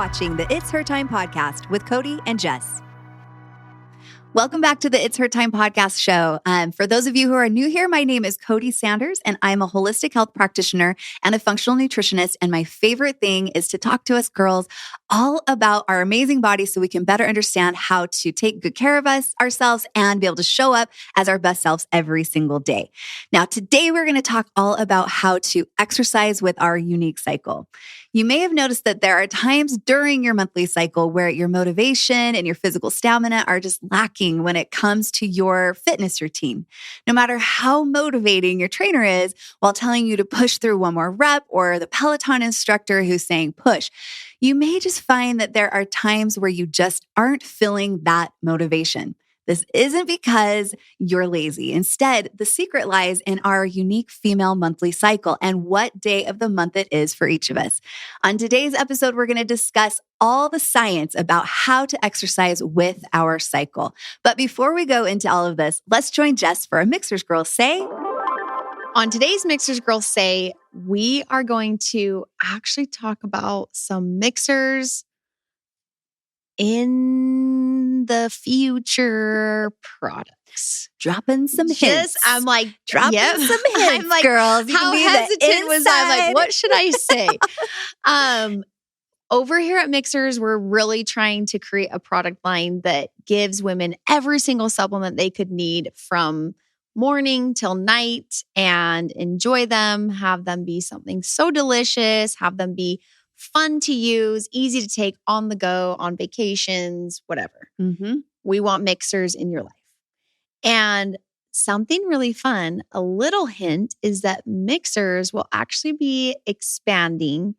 watching the It's Her Time podcast with Cody and Jess. Welcome back to the It's Her Time podcast show. For those of you who are new here, my name is Cody Sanders, and I'm a holistic health practitioner and a functional nutritionist. And my favorite thing is to talk to us girls all about our amazing bodies so we can better understand how to take good care of ourselves, and be able to show up as our best selves every single day. Now, today we're going to talk all about how to exercise with our unique cycle. You may have noticed that there are times during your monthly cycle where your motivation and your physical stamina are just lacking when it comes to your fitness routine. No matter how motivating your trainer is while telling you to push through one more rep, or the Peloton instructor who's saying push, you may just find that there are times where you just aren't feeling that motivation. This isn't because you're lazy. Instead, the secret lies in our unique female monthly cycle and what day of the month it is for each of us. On today's episode, we're going to discuss all the science about how to exercise with our cycle. But before we go into all of this, let's join Jess for a Mixers Girls Say. On today's Mixers Girls Say, we are going to actually talk about some mixers in the future products. Dropping some hints. I'm like, dropping some hints, I'm like, girls. You how hesitant was I? I'm like, what should I say? Over here at Mixers, we're really trying to create a product line that gives women every single supplement they could need from morning till night, and enjoy them, have them be something so delicious, have them be fun to use, easy to take on the go, on vacations, whatever. Mm-hmm. We want mixers in your life. And something really fun, a little hint, is that mixers will actually be expanding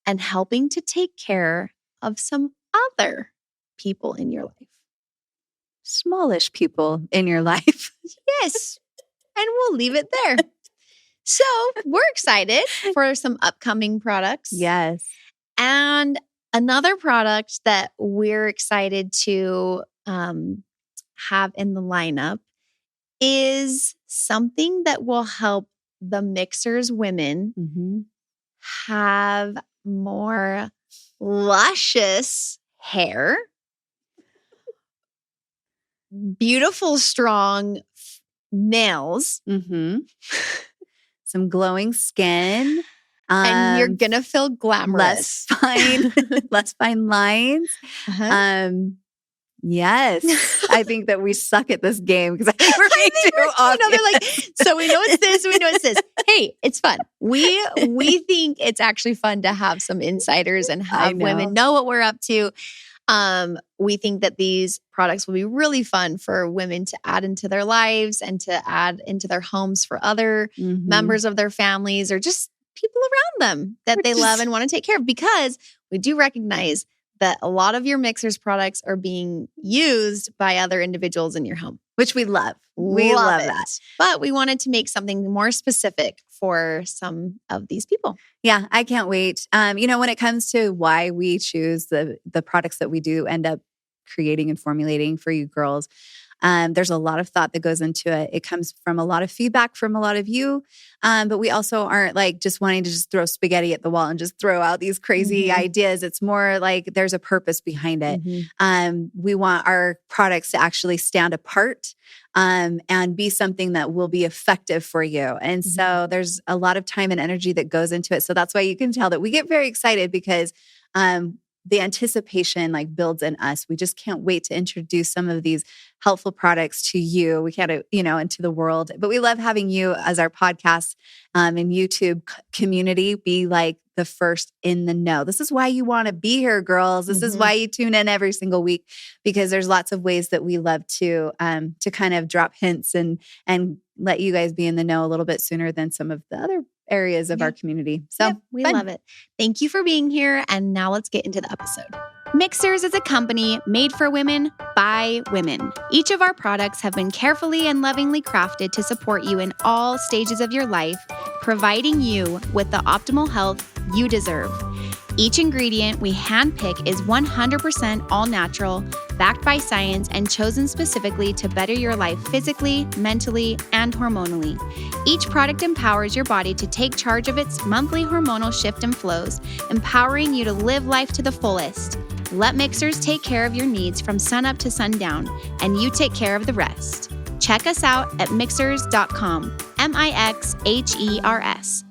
and helping to take care of some other people in your life. Smallish people in your life. Yes. And we'll leave it there. So we're excited for some upcoming products. Yes. And another product that we're excited to have in the lineup is something that will help the Mixers women have more luscious hair, beautiful, strong nails, some glowing skin, and you're gonna feel glamorous. Less fine lines. Yes, I think that we suck at this game because I think we're being too obvious. They're like, so we know it's this, we know it's this. Hey, it's fun. We think it's actually fun to have some insiders and have women know what we're up to. We think that these products will be really fun for women to add into their lives and to add into their homes for other members of their families, or just people around them that they love and want to take care of, because we do recognize that a lot of your Mixers products are being used by other individuals in your home. Which we love. We love that. But we wanted to make something more specific for some of these people. Yeah, I can't wait. When it comes to why we choose the products that we do end up creating and formulating for you girls, there's a lot of thought that goes into it. It comes from a lot of feedback from a lot of you. But we also aren't like just wanting to just throw spaghetti at the wall and just throw out these crazy ideas. It's more like there's a purpose behind it. We want our products to actually stand apart and be something that will be effective for you. And so there's a lot of time and energy that goes into it. So that's why you can tell that we get very excited, because the anticipation builds in us. We just can't wait to introduce some of these helpful products to you. We can't, into the world, but we love having you as our podcast and YouTube community be like the first in the know. This is why you want to be here, girls. This is why you tune in every single week, because there's lots of ways that we love to kind of drop hints and let you guys be in the know a little bit sooner than some of the other areas of our community. So we love it. Thank you for being here. And now let's get into the episode. Mixers is a company made for women by women. Each of our products have been carefully and lovingly crafted to support you in all stages of your life, providing you with the optimal health you deserve. Each ingredient we handpick is 100% all natural, backed by science, and chosen specifically to better your life physically, mentally, and hormonally. Each product empowers your body to take charge of its monthly hormonal shift and flows, empowering you to live life to the fullest. Let Mixers take care of your needs from sunup to sundown, and you take care of the rest. Check us out at mixers.com, Mixhers.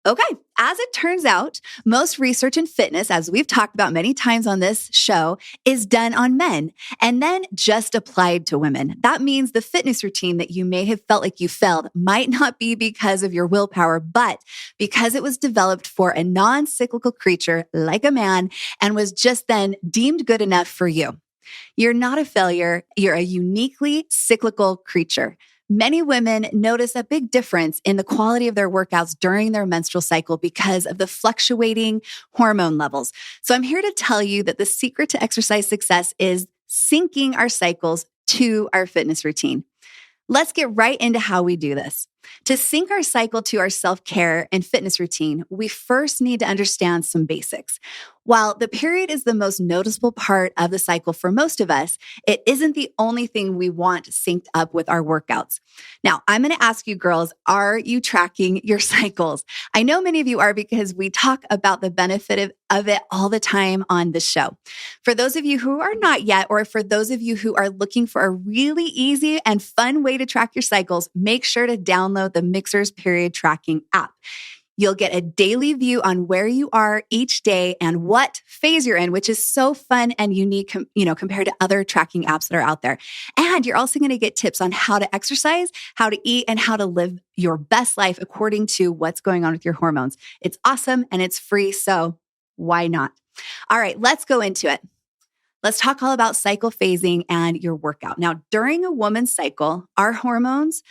Okay, as it turns out, most research in fitness, as we've talked about many times on this show, is done on men and then just applied to women. That means the fitness routine that you may have felt like you failed might not be because of your willpower, but because it was developed for a non-cyclical creature like a man and was just then deemed good enough for you. You're not a failure. You're a uniquely cyclical creature. Many women notice a big difference in the quality of their workouts during their menstrual cycle because of the fluctuating hormone levels. So I'm here to tell you that the secret to exercise success is syncing our cycles to our fitness routine. Let's get right into how we do this. To sync our cycle to our self-care and fitness routine, we first need to understand some basics. While the period is the most noticeable part of the cycle for most of us, it isn't the only thing we want synced up with our workouts. Now, I'm going to ask you girls, are you tracking your cycles? I know many of you are because we talk about the benefit of it all the time on the show. For those of you who are not yet, or for those of you who are looking for a really easy and fun way to track your cycles, make sure to download the Mixers Period Tracking app. You'll get a daily view on where you are each day and what phase you're in, which is so fun and unique, compared to other tracking apps that are out there. And you're also going to get tips on how to exercise, how to eat, and how to live your best life according to what's going on with your hormones. It's awesome and it's free, so why not? All right, let's go into it. Let's talk all about cycle phasing and your workout. Now, during a woman's cycle, our hormones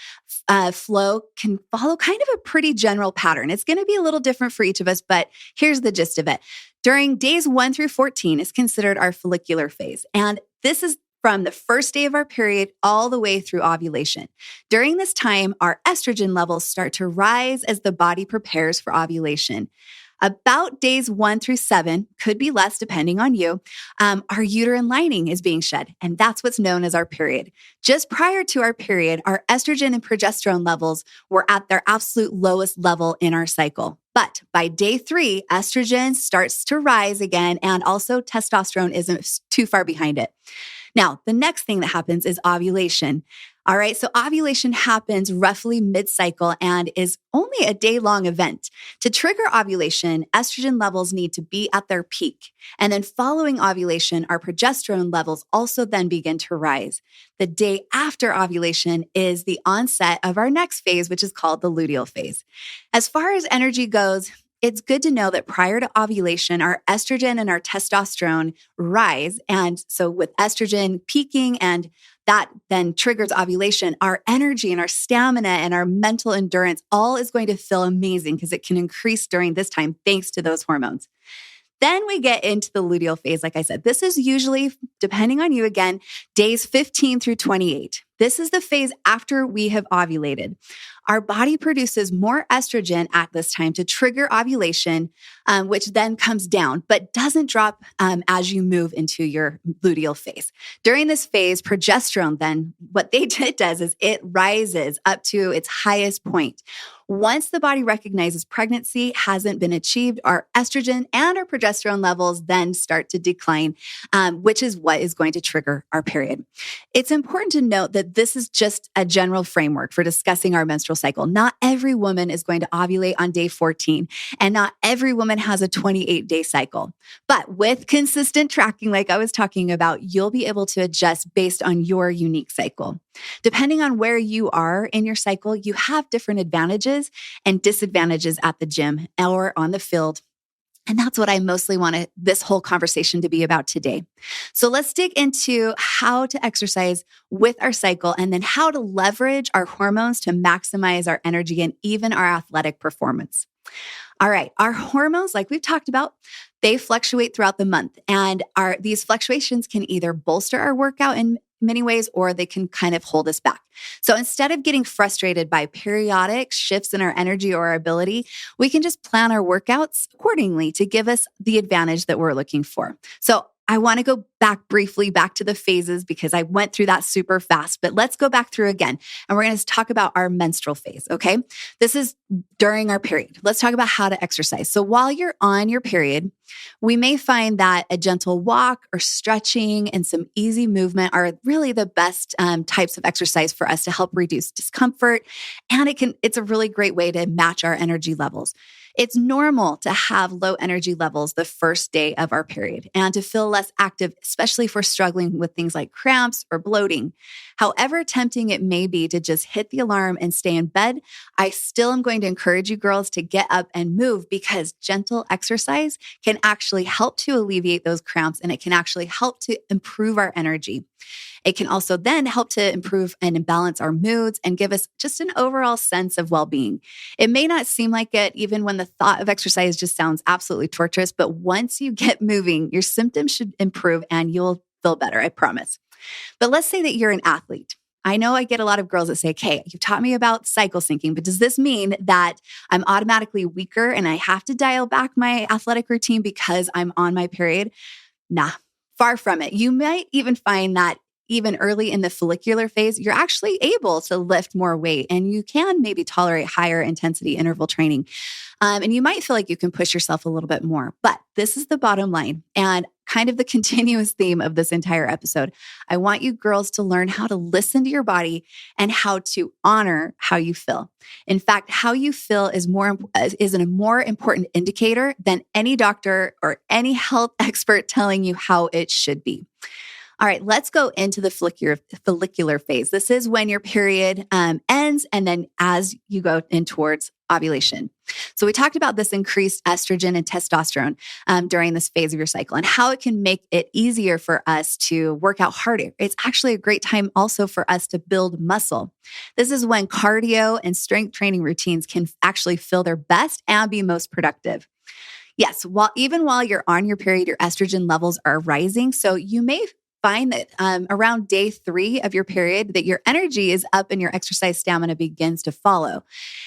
flow can follow kind of a pretty general pattern. It's going to be a little different for each of us, but here's the gist of it. During days 1 through 14 is considered our follicular phase. And this is from the first day of our period all the way through ovulation. During this time, our estrogen levels start to rise as the body prepares for ovulation. About days 1 through 7, could be less depending on you, our uterine lining is being shed, and that's what's known as our period. Just prior to our period, our estrogen and progesterone levels were at their absolute lowest level in our cycle. But by day 3, estrogen starts to rise again, and also testosterone isn't too far behind it. Now, the next thing that happens is ovulation. All right, so ovulation happens roughly mid-cycle and is only a day-long event. To trigger ovulation, estrogen levels need to be at their peak. And then following ovulation, our progesterone levels also then begin to rise. The day after ovulation is the onset of our next phase, which is called the luteal phase. As far as energy goes, it's good to know that prior to ovulation, our estrogen and our testosterone rise. And so with estrogen peaking and that then triggers ovulation, our energy and our stamina and our mental endurance all is going to feel amazing because it can increase during this time thanks to those hormones. Then we get into the luteal phase. Like I said, this is usually, depending on you again, days 15 through 28. This is the phase after we have ovulated. Our body produces more estrogen at this time to trigger ovulation, which then comes down, but doesn't drop as you move into your luteal phase. During this phase, progesterone then, what it does is it rises up to its highest point. Once the body recognizes pregnancy hasn't been achieved, our estrogen and our progesterone levels then start to decline, which is what is going to trigger our period. It's important to note that this is just a general framework for discussing our menstrual cycle. Not every woman is going to ovulate on day 14, and not every woman has a 28-day cycle. But with consistent tracking, like I was talking about, you'll be able to adjust based on your unique cycle. Depending on where you are in your cycle, you have different advantages and disadvantages at the gym or on the field. And that's what I mostly want this whole conversation to be about today. So let's dig into how to exercise with our cycle and then how to leverage our hormones to maximize our energy and even our athletic performance. All right, our hormones, like we've talked about, they fluctuate throughout the month. And these fluctuations can either bolster our workout and many ways, or they can kind of hold us back. So instead of getting frustrated by periodic shifts in our energy or our ability, we can just plan our workouts accordingly to give us the advantage that we're looking for. So I want to go briefly back to the phases because I went through that super fast, but let's go back through again. And we're going to talk about our menstrual phase, okay? This is during our period. Let's talk about how to exercise. So while you're on your period, we may find that a gentle walk or stretching and some easy movement are really the best types of exercise for us to help reduce discomfort. And it's a really great way to match our energy levels. It's normal to have low energy levels the first day of our period and to feel less active, especially if we're struggling with things like cramps or bloating. However tempting it may be to just hit the alarm and stay in bed, I still am going to encourage you girls to get up and move because gentle exercise can actually help to alleviate those cramps and it can actually help to improve our energy. It can also then help to improve and balance our moods and give us just an overall sense of well-being. It may not seem like it, even when the thought of exercise just sounds absolutely torturous, but once you get moving, your symptoms should improve and you'll feel better, I promise. But let's say that you're an athlete. I know I get a lot of girls that say, okay, you've taught me about cycle syncing, but does this mean that I'm automatically weaker and I have to dial back my athletic routine because I'm on my period? Nah, far from it. You might even find that even early in the follicular phase, you're actually able to lift more weight and you can maybe tolerate higher intensity interval training. And you might feel like you can push yourself a little bit more, but this is the bottom line and kind of the continuous theme of this entire episode. I want you girls to learn how to listen to your body and how to honor how you feel. In fact, how you feel is a more important indicator than any doctor or any health expert telling you how it should be. All right, let's go into the follicular phase. This is when your period ends and then as you go in towards ovulation. So we talked about this increased estrogen and testosterone during this phase of your cycle and how it can make it easier for us to work out harder. It's actually a great time also for us to build muscle. This is when cardio and strength training routines can actually feel their best and be most productive. Yes, even while you're on your period, your estrogen levels are rising. So you may find that around day 3 of your period that your energy is up and your exercise stamina begins to follow.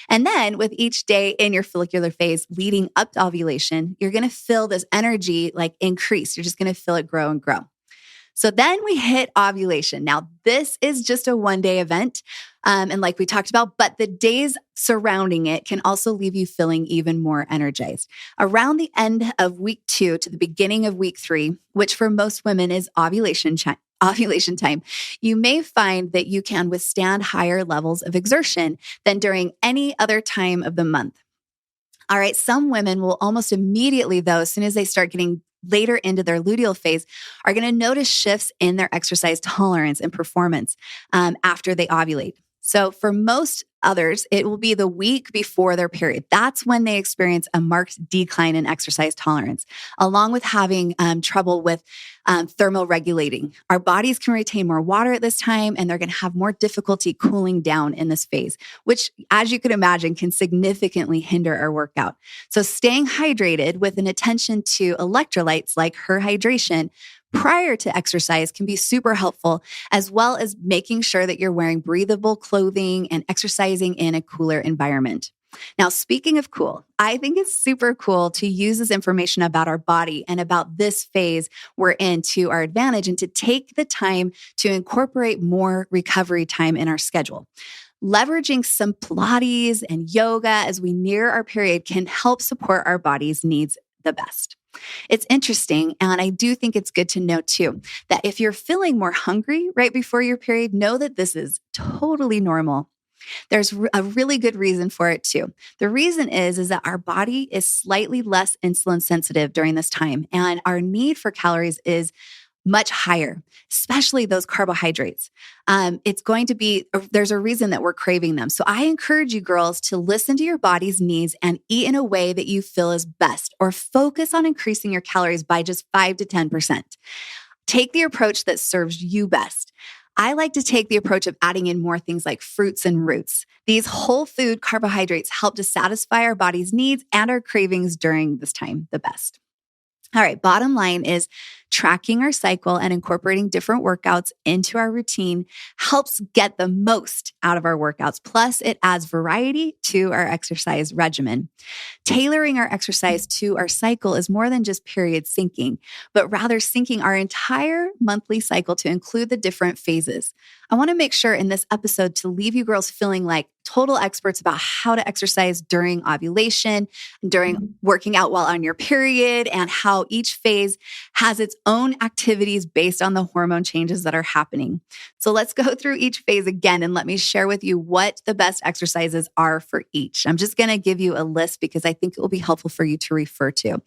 And then with each day in your follicular phase leading up to ovulation, you're going to feel this energy like increase. You're just going to feel it grow and grow. So then we hit ovulation. Now, this is just a one-day event. And like we talked about, but the days surrounding it can also leave you feeling even more energized. Around the end of week 2 to the beginning of week 3, which for most women is ovulation time, you may find that you can withstand higher levels of exertion than during any other time of the month. All right, some women will almost immediately, though, as soon as they start getting later into their luteal phase, are going to notice shifts in their exercise tolerance and performance after they ovulate. So for most others, it will be the week before their period. That's when they experience a marked decline in exercise tolerance, along with having trouble with thermoregulating. Our bodies can retain more water at this time, and they're going to have more difficulty cooling down in this phase, which, as you could imagine, can significantly hinder our workout. So staying hydrated with an attention to electrolytes like her hydration prior to exercise can be super helpful, as well as making sure that you're wearing breathable clothing and exercising in a cooler environment. Now, speaking of cool, I think it's super cool to use this information about our body and about this phase we're in to our advantage and to take the time to incorporate more recovery time in our schedule. Leveraging some Pilates and yoga as we near our period can help support our body's needs the best. It's interesting, and I do think it's good to know too, that if you're feeling more hungry right before your period, know that this is totally normal. There's a really good reason for it too. The reason is that our body is slightly less insulin sensitive during this time, and our need for calories is much higher, especially those carbohydrates. There's a reason that we're craving them. So I encourage you girls to listen to your body's needs and eat in a way that you feel is best, or focus on increasing your calories by just 5 to 10%. Take the approach that serves you best. I like to take the approach of adding in more things like fruits and roots. These whole food carbohydrates help to satisfy our body's needs and our cravings during this time the best. All right, bottom line is Tracking our cycle and incorporating different workouts into our routine helps get the most out of our workouts. Plus, it adds variety to our exercise regimen. Tailoring our exercise to our cycle is more than just period syncing, but rather syncing our entire monthly cycle to include the different phases. I want to make sure in this episode to leave you girls feeling like total experts about how to exercise during ovulation, during working out while on your period, and how each phase has its own activities based on the hormone changes that are happening. So let's go through each phase again and let me share with you what the best exercises are for each. I'm just going to give you a list because I think it will be helpful for you to refer to.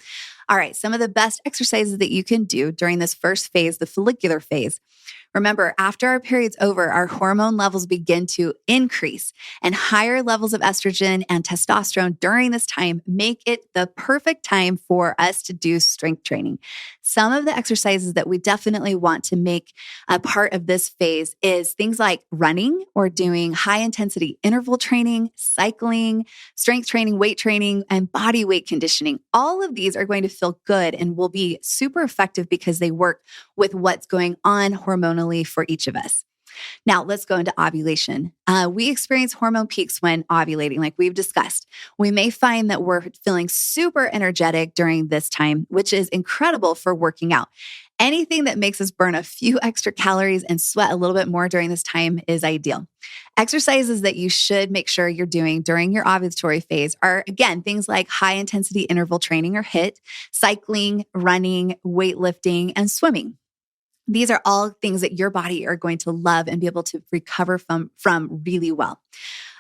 All right, some of the best exercises that you can do during this first phase, the follicular phase. Remember, after our period's over, our hormone levels begin to increase, and higher levels of estrogen and testosterone during this time make it the perfect time for us to do strength training. Some of the exercises that we definitely want to make a part of this phase is things like running or doing high intensity interval training, cycling, strength training, weight training, and body weight conditioning. All of these are going to feel good and will be super effective because they work with what's going on hormonally for each of us. Now, let's go into ovulation. We experience hormone peaks when ovulating, like we've discussed. We may find that we're feeling super energetic during this time, which is incredible for working out. Anything that makes us burn a few extra calories and sweat a little bit more during this time is ideal. Exercises that you should make sure you're doing during your ovulatory phase are, again, things like high intensity interval training or HIIT, cycling, running, weightlifting, and swimming. These are all things that your body are going to love and be able to recover from really well.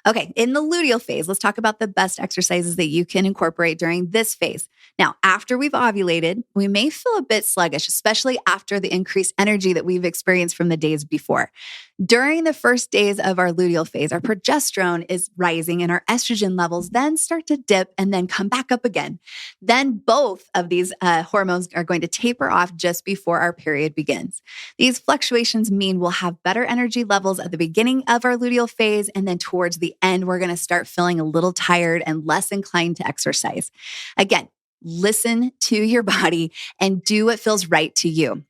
Okay, in the luteal phase, let's talk about the best exercises that you can incorporate during this phase. Now, after we've ovulated, we may feel a bit sluggish, especially after the increased energy that we've experienced from the days before. During the first days of our luteal phase, our progesterone is rising and our estrogen levels then start to dip and then come back up again. Then both of these hormones are going to taper off just before our period begins. These fluctuations mean we'll have better energy levels at the beginning of our luteal phase, and then towards the end, we're going to start feeling a little tired and less inclined to exercise. Again, listen to your body and do what feels right to you.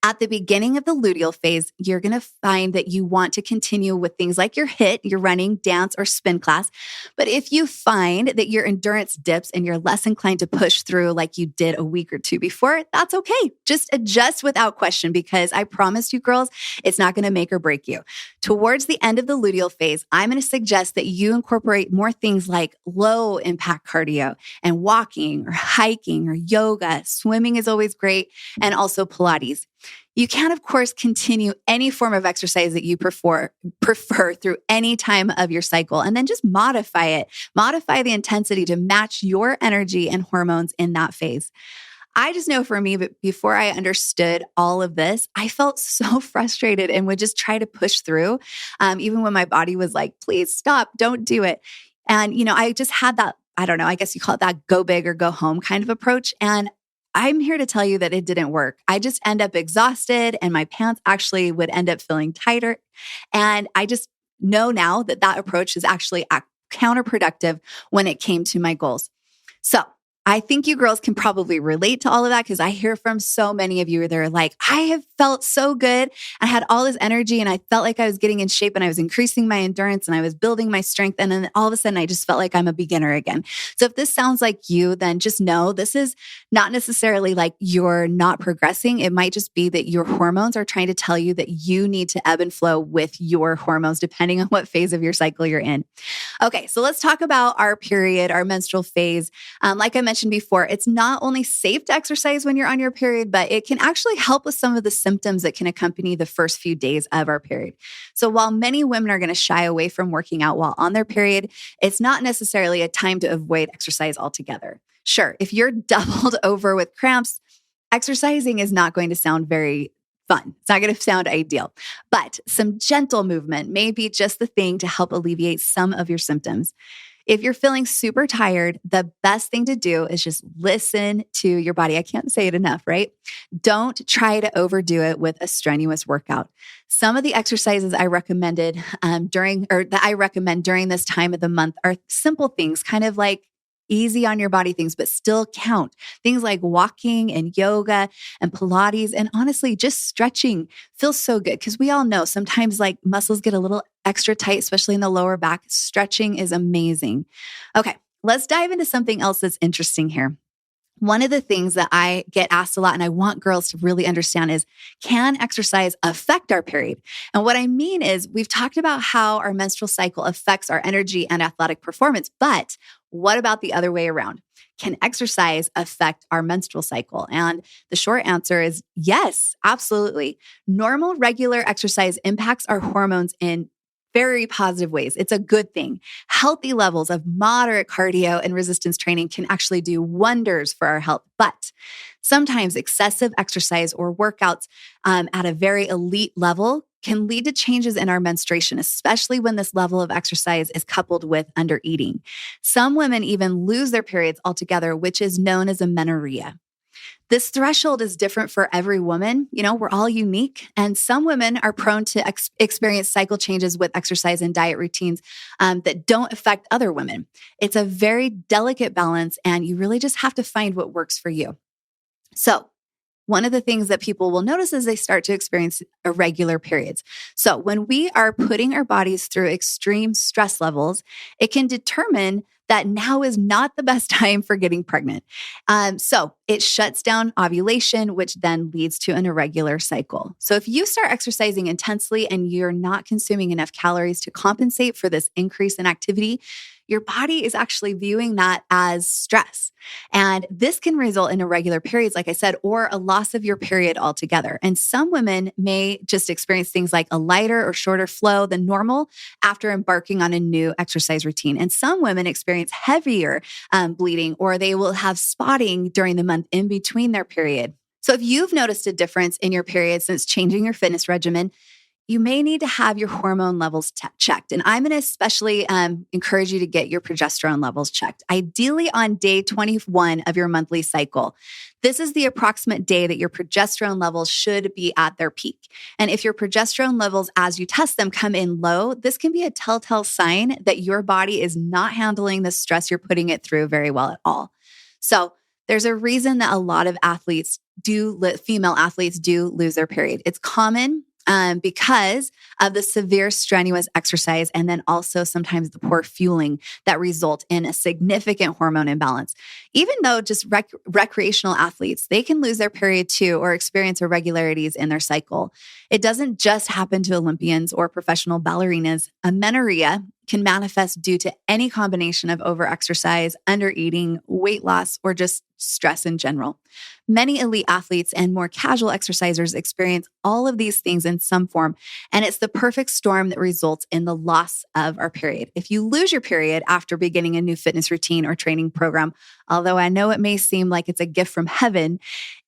At the beginning of the luteal phase, you're going to find that you want to continue with things like your HIIT, your running, dance, or spin class. But if you find that your endurance dips and you're less inclined to push through like you did a week or two before, that's okay. Just adjust without question, because I promise you girls, it's not going to make or break you. Towards the end of the luteal phase, I'm going to suggest that you incorporate more things like low impact cardio and walking or hiking or yoga. Swimming is always great, and also Pilates. You can, of course, continue any form of exercise that you prefer through any time of your cycle, and then just modify it. Modify the intensity to match your energy and hormones in that phase. I just know for me, but before I understood all of this, I felt so frustrated and would just try to push through, even when my body was like, please stop, don't do it. And, I just had that, I don't know, I guess you call it that go big or go home kind of approach. And I'm here to tell you that it didn't work. I just end up exhausted, and my pants actually would end up feeling tighter. And I just know now that that approach is actually counterproductive when it came to my goals. So I think you girls can probably relate to all of that, because I hear from so many of you that are like, I have felt so good. I had all this energy and I felt like I was getting in shape and I was increasing my endurance and I was building my strength. And then all of a sudden I just felt like I'm a beginner again. So if this sounds like you, then just know this is not necessarily like you're not progressing. It might just be that your hormones are trying to tell you that you need to ebb and flow with your hormones, depending on what phase of your cycle you're in. Okay, so let's talk about our period, our menstrual phase. Like I mentioned before, it's not only safe to exercise when you're on your period, but it can actually help with some of the symptoms that can accompany the first few days of our period. So while many women are going to shy away from working out while on their period, it's not necessarily a time to avoid exercise altogether. Sure, if you're doubled over with cramps, exercising is not going to sound very fun. It's not going to sound ideal, but some gentle movement may be just the thing to help alleviate some of your symptoms. If you're feeling super tired, the best thing to do is just listen to your body. I can't say it enough, right? Don't try to overdo it with a strenuous workout. Some of the exercises I recommended during this time of the month are simple things, kind of like easy on your body things, but still count. Things like walking and yoga and Pilates, and honestly, just stretching feels so good because we all know sometimes like muscles get a little extra tight, especially in the lower back. Stretching is amazing. Okay, let's dive into something else that's interesting here. One of the things that I get asked a lot and I want girls to really understand is, can exercise affect our period? And what I mean is, we've talked about how our menstrual cycle affects our energy and athletic performance, but what about the other way around? Can exercise affect our menstrual cycle? And the short answer is yes, absolutely. Normal, regular exercise impacts our hormones in very positive ways. It's a good thing. Healthy levels of moderate cardio and resistance training can actually do wonders for our health. But sometimes excessive exercise or workouts at a very elite level can lead to changes in our menstruation, especially when this level of exercise is coupled with undereating. Some women even lose their periods altogether, which is known as amenorrhea. This threshold is different for every woman. You know, we're all unique. And some women are prone to experience cycle changes with exercise and diet routines that don't affect other women. It's a very delicate balance, and you really just have to find what works for you. So, one of the things that people will notice is they start to experience irregular periods. So when we are putting our bodies through extreme stress levels, it can determine that now is not the best time for getting pregnant. So it shuts down ovulation, which then leads to an irregular cycle. So if you start exercising intensely and you're not consuming enough calories to compensate for this increase in activity, your body is actually viewing that as stress. And this can result in irregular periods, like I said, or a loss of your period altogether. And some women may just experience things like a lighter or shorter flow than normal after embarking on a new exercise routine. And some women experience heavier bleeding, or they will have spotting during the month in between their period. So if you've noticed a difference in your period since changing your fitness regimen, you may need to have your hormone levels checked. And I'm going to especially encourage you to get your progesterone levels checked, ideally on day 21 of your monthly cycle. This is the approximate day that your progesterone levels should be at their peak. And if your progesterone levels, as you test them, come in low, this can be a telltale sign that your body is not handling the stress you're putting it through very well at all. So there's a reason that a lot of female athletes do lose their period. It's common because of the severe strenuous exercise, and then also sometimes the poor fueling that result in a significant hormone imbalance. Even though just recreational athletes, they can lose their period too or experience irregularities in their cycle. It doesn't just happen to Olympians or professional ballerinas. Amenorrhea can manifest due to any combination of overexercise, undereating, weight loss, or just stress in general. Many elite athletes and more casual exercisers experience all of these things in some form, and it's the perfect storm that results in the loss of our period. If you lose your period after beginning a new fitness routine or training program, although I know it may seem like it's a gift from heaven,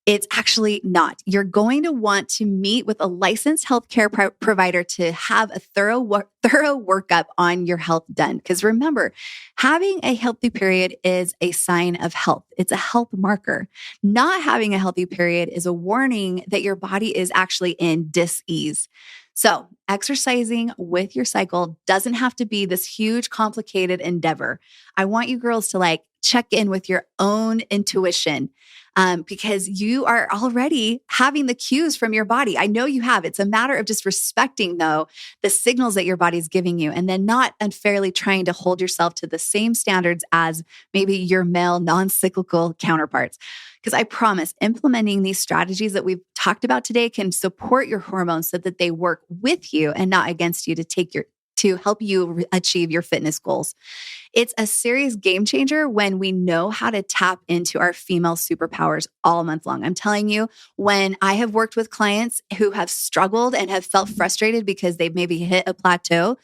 it's actually not. You're going to want to meet with a licensed healthcare provider to have a thorough workup on your health done. Because remember, having a healthy period is a sign of health. It's a health marker. Not having a healthy period is a warning that your body is actually in dis-ease. So exercising with your cycle doesn't have to be this huge, complicated endeavor. I want you girls to check in with your own intuition. Because you are already having the cues from your body. I know you have. It's a matter of just respecting, though, the signals that your body's giving you, and then not unfairly trying to hold yourself to the same standards as maybe your male non-cyclical counterparts. Because I promise implementing these strategies that we've talked about today can support your hormones so that they work with you and not against you to help you achieve your fitness goals. It's a serious game changer when we know how to tap into our female superpowers all month long. I'm telling you, when I have worked with clients who have struggled and have felt frustrated because they've maybe hit a plateau,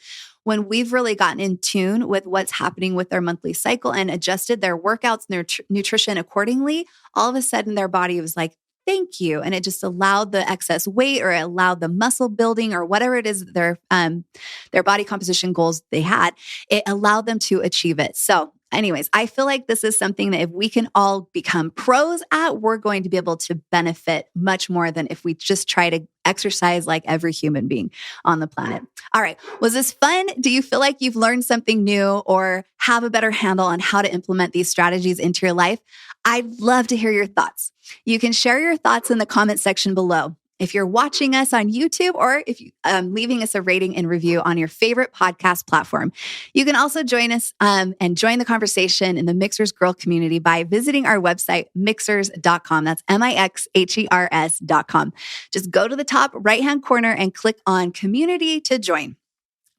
when we've really gotten in tune with what's happening with their monthly cycle and adjusted their workouts and their nutrition accordingly, all of a sudden their body was like, thank you. And it just allowed the excess weight, or it allowed the muscle building, or whatever it is, their body composition goals they had, it allowed them to achieve it. So anyways, I feel like this is something that if we can all become pros at, we're going to be able to benefit much more than if we just try to exercise like every human being on the planet. All right. Was this fun? Do you feel like you've learned something new or have a better handle on how to implement these strategies into your life? I'd love to hear your thoughts. You can share your thoughts in the comment section below. If you're watching us on YouTube or if you leaving us a rating and review on your favorite podcast platform, you can also join us and join the conversation in the Mixers Girl community by visiting our website, mixers.com. That's mixers.com. Just go to the top right-hand corner and click on community to join.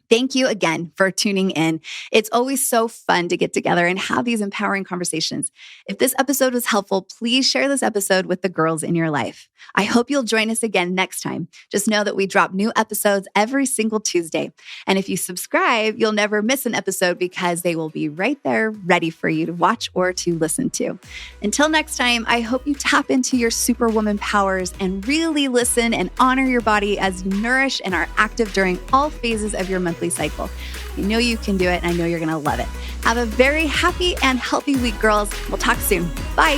Thank you again for tuning in. It's always so fun to get together and have these empowering conversations. If this episode was helpful, please share this episode with the girls in your life. I hope you'll join us again next time. Just know that we drop new episodes every single Tuesday. And if you subscribe, you'll never miss an episode because they will be right there ready for you to watch or to listen to. Until next time, I hope you tap into your superwoman powers and really listen and honor your body as you nourish and are active during all phases of your monthly cycle. I know you can do it, and I know you're going to love it. Have a very happy and healthy week, girls. We'll talk soon. Bye.